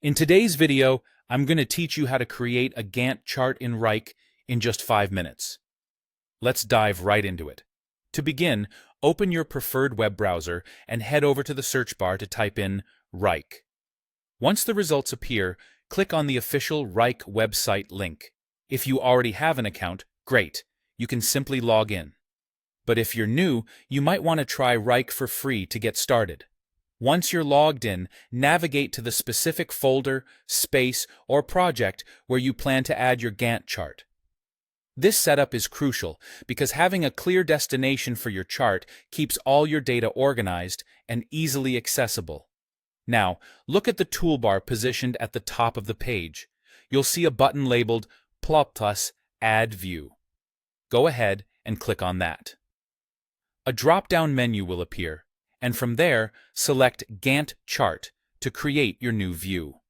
In today's video, I'm going to teach you how to create a Gantt chart in Wrike in just 5 minutes. Let's dive right into it. To begin, open your preferred web browser and head over to the search bar to type in Wrike. Once the results appear, click on the official Wrike website link. If you already have an account, great, you can simply log in. But if you're new, you might want to try Wrike for free to get started. Once you're logged in, navigate to the specific folder, space, or project where you plan to add your Gantt chart. This setup is crucial because having a clear destination for your chart keeps all your data organized and easily accessible. Now, look at the toolbar positioned at the top of the page. You'll see a button labeled + Add View. Go ahead and click on that. A drop-down menu will appear, and from there, select Gantt Chart to create your new view.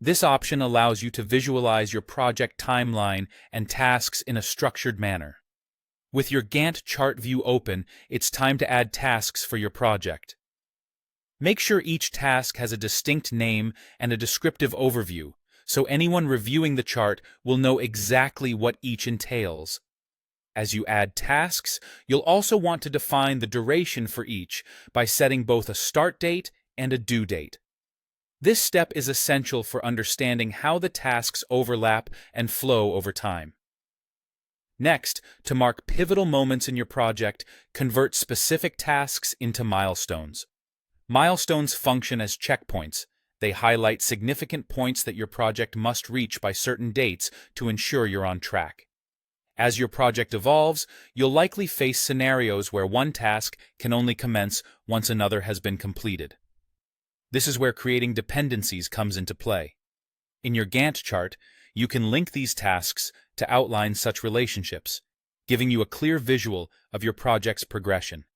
This option allows you to visualize your project timeline and tasks in a structured manner. With your Gantt chart view open, it's time to add tasks for your project. Make sure each task has a distinct name and a descriptive overview, so anyone reviewing the chart will know exactly what each entails. As you add tasks, you'll also want to define the duration for each by setting both a start date and a due date. This step is essential for understanding how the tasks overlap and flow over time. Next, to mark pivotal moments in your project, convert specific tasks into milestones. Milestones function as checkpoints. They highlight significant points that your project must reach by certain dates to ensure you're on track. As your project evolves, you'll likely face scenarios where one task can only commence once another has been completed. This is where creating dependencies comes into play. In your Gantt chart, you can link these tasks to outline such relationships, giving you a clear visual of your project's progression.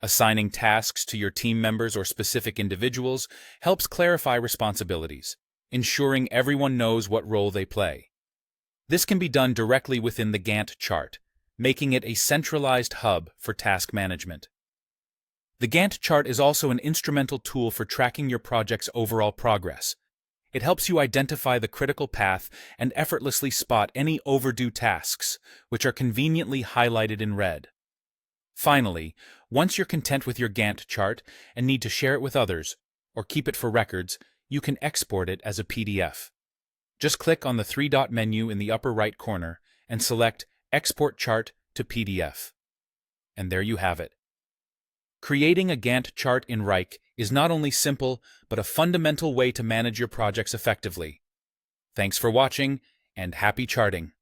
Assigning tasks to your team members or specific individuals helps clarify responsibilities, ensuring everyone knows what role they play. This can be done directly within the Gantt chart, making it a centralized hub for task management. The Gantt chart is also an instrumental tool for tracking your project's overall progress. It helps you identify the critical path and effortlessly spot any overdue tasks, which are conveniently highlighted in red. Finally, once you're content with your Gantt chart and need to share it with others, or keep it for records, you can export it as a PDF. Just click on the three-dot menu in the upper right corner and select Export Chart to PDF. And there you have it. Creating a Gantt chart in Wrike is not only simple, but a fundamental way to manage your projects effectively. Thanks for watching, and happy charting!